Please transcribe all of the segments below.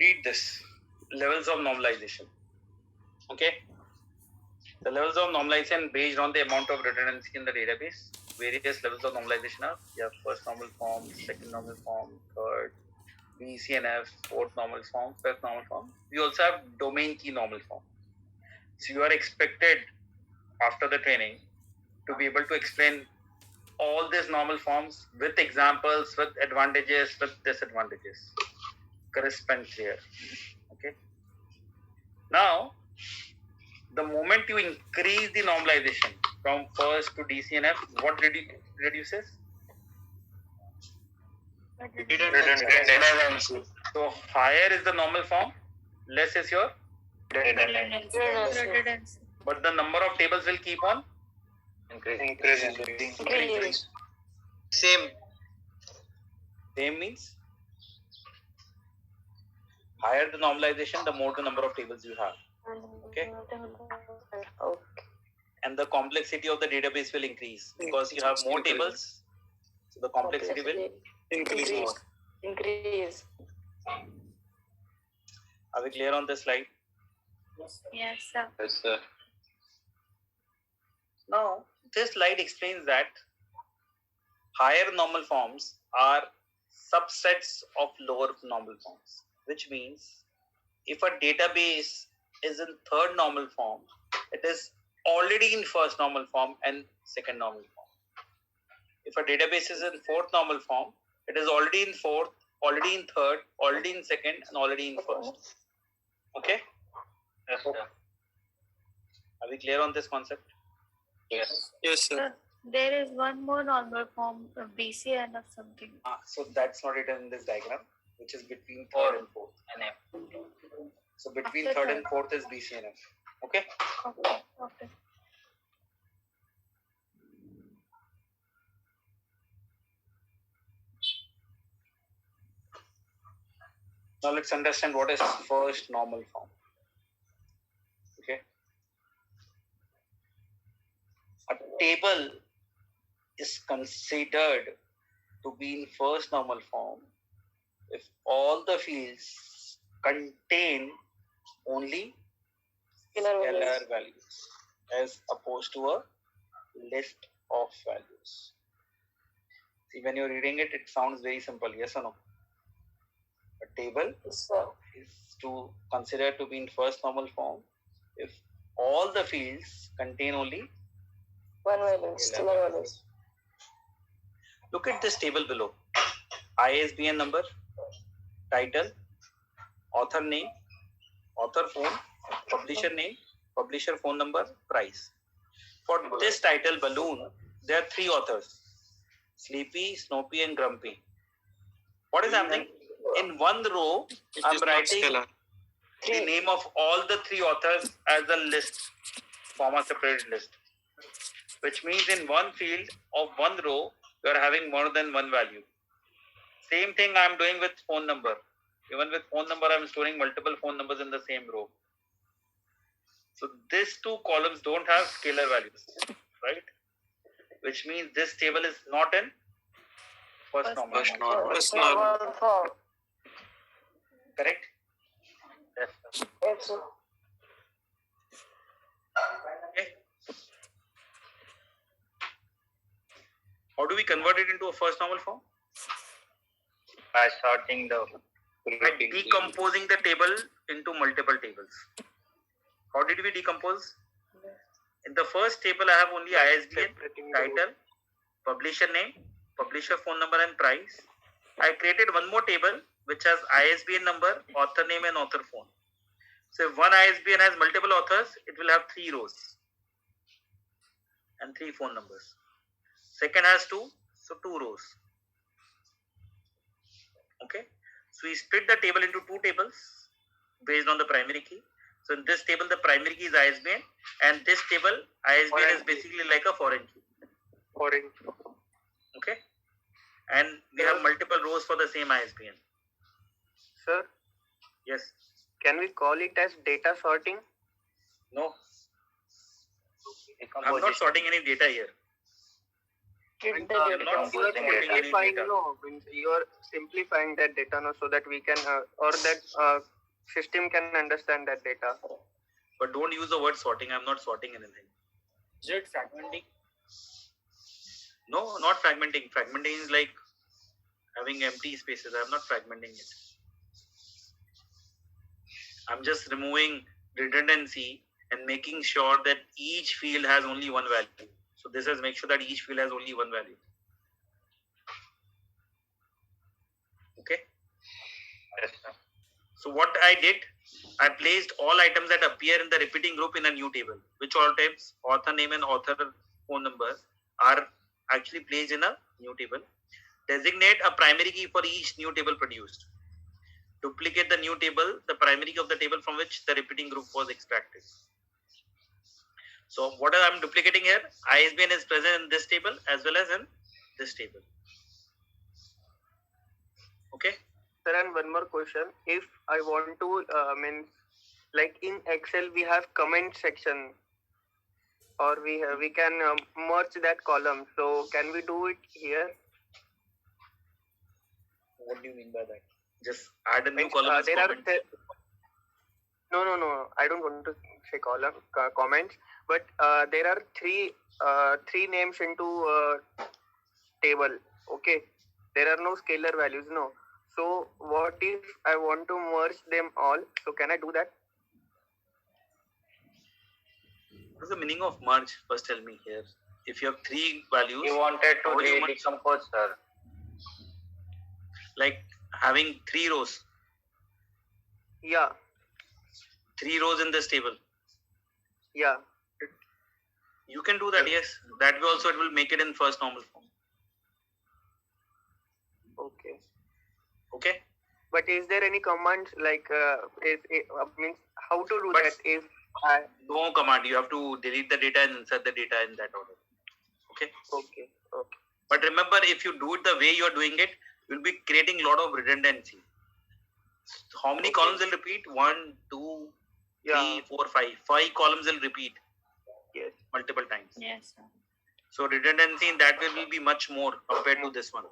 read this. Levels of normalization. Okay. The levels of normalization based on the amount of redundancy in the database. Various levels of normalization are, you have first normal form, second normal form, third, B, C, and F, fourth normal form, fifth normal form. We also have domain key normal form. So you are expected after the training to be able to explain all these normal forms with examples, with advantages, with disadvantages. Crisp and clear. Okay. Now, the moment you increase the normalization from first to DCNF, what reduces? Redundancy. So higher is the normal form, less is your redundancy. But the number of tables will keep on increasing. Same means higher the normalization, the more the number of tables you have. Okay. And the complexity of the database will increase because you have more tables. So the complexity will increase more. Are we clear on this slide? Yes, sir. Yes, sir. Now, this slide explains that higher normal forms are subsets of lower normal forms, which means if a database is in third normal form, it is already in first normal form and second normal form. If a database is in fourth normal form, it is already in fourth, already in third, already in second, and already in first. Okay? Yes, sir. Are we clear on this concept? Yes. Yes, sir. There is one more normal form, BCN of something. So that's not written in this diagram, which is between third and fourth. So between After third and fourth is BCNF. Okay? Okay. Now let's understand what is first normal form. Okay? A table is considered to be in first normal form if all the fields contain only scalar values as opposed to a list of values. See, when you're reading it, it sounds very simple. Yes or no? A table is to consider to be in first normal form if all the fields contain only scalar values. Look at this table below. ISBN number, title, author name, author phone, publisher name, publisher phone number, price. For this title balloon, there are three authors: Sleepy, Snoopy, and Grumpy. What is happening? In one row, I'm writing the name of all the three authors as a list, form a separate list. Which means in one field of one row, you are having more than one value. Same thing I'm doing with phone number. Even with phone number, I'm storing multiple phone numbers in the same row. So these two columns don't have scalar values, right? Which means this table is not in first normal form. Correct? Yes. Okay. How do we convert it into a first normal form? By sorting the By decomposing the table into multiple tables. How did we decompose? In the first table, I have only ISBN, title, publisher name, publisher phone number, and price. I created one more table which has ISBN number, author name, and author phone. So if one ISBN has multiple authors, it will have 3 rows and 3 phone numbers. Second has 2, so 2 rows. Okay. So we split the table into 2 tables based on the primary key. So in this table, the primary key is ISBN, and this table, ISBN is basically like a foreign key. Okay. And we have multiple rows for the same ISBN. Sir, Yes. can we call it as data sorting? No. I'm not sorting any data here. Did the not data. You are forcing data. simplifying, Data. no, means you are simplifying that data, no, so that we can, or that system can understand that data. But don't use the word sorting. I'm not sorting anything. Is it fragmenting? No, not fragmenting. Fragmenting is like having empty spaces. I'm not fragmenting it. I'm just removing redundancy and making sure that each field has only one value. So this is make sure that each field has only one value. Okay. Yes, sir. So what I did, I placed all items that appear in the repeating group in a new table. Which all types, author name and author phone number are actually placed in a new table. Designate a primary key for each new table produced. Duplicate the new table, the primary key of the table from which the repeating group was extracted. So what I'm duplicating here, ISBN is present in this table as well as in this table. Okay. Sir, and one more question. If I want to, means like in Excel we have comment section, or we can merge that column. So can we do it here? What do you mean by that? Just add a new Means, column as there comment. no. I don't want to say column comments, but there are three names into table. Okay, there are no scalar values. No. So what if I want to merge them all? So can I do that? What is the meaning of merge? First tell me here. If you have three values, You wanted to how do you merge? decompose, sir. Like having three rows Yeah. in this table. Yeah. You can do that, yes. That way also it will make it in first normal form. Okay. Okay. But is there any command like means how to do But- that if I No command. You have to delete the data and insert the data in that order. Okay. okay. But remember, if you do it the way you are doing it, you'll be creating a lot of redundancy. How many Okay. columns will repeat? 1, 2, 3, Yeah. 4, 5. 5 columns will repeat Yes. multiple times. Yes, sir. So redundancy in that way will be much more compared to this one.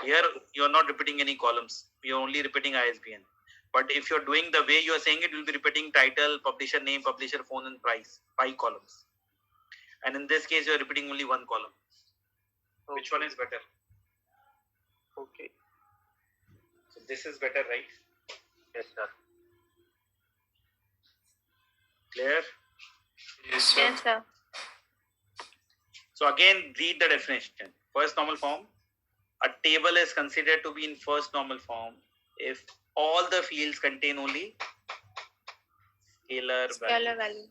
Here you are not repeating any columns. You are only repeating ISBN. But if you are doing the way you are saying it, you will be repeating title, publisher name, publisher phone, and price. 5 columns. And in this case, you are repeating only one column. Which one is better? Okay. So this is better, right? Yes, sir. Clear? Yes, Yes, sir. So again, read the definition. First normal form. A table is considered to be in first normal form if all the fields contain only scalar Scalar values. value.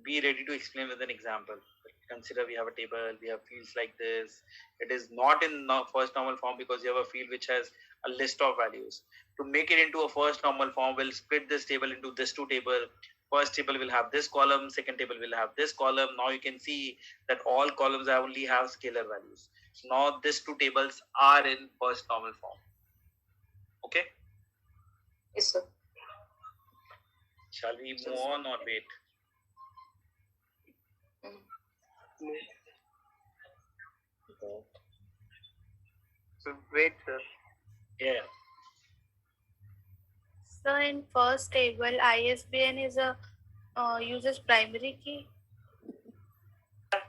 Be ready to explain with an example. Consider we have a table, we have fields like this. It is not in first normal form because you have a field which has a list of values. To make it into a first normal form, we'll split this table into this two tables. First table will have this column, second table will have this column. Now you can see that all columns only have scalar values. Now these two tables are in first normal form. Okay? Yes, sir. Shall we move on or wait? So wait, sir. Yeah. So in first table, ISBN is a uses primary key.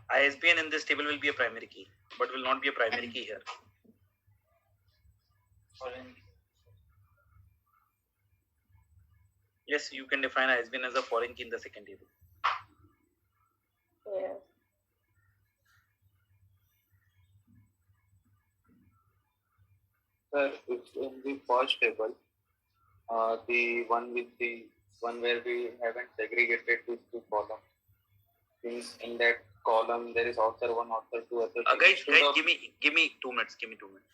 ISBN in this table will be a primary key, but will not be a primary key here. Yes, you can define ISBN as a foreign key in the second table. Yeah. Sir, it's in the first table, the one where we haven't segregated these two columns. In that column, there is author 1, author 2, author 3. Guys, give me 2 minutes. Give me 2 minutes.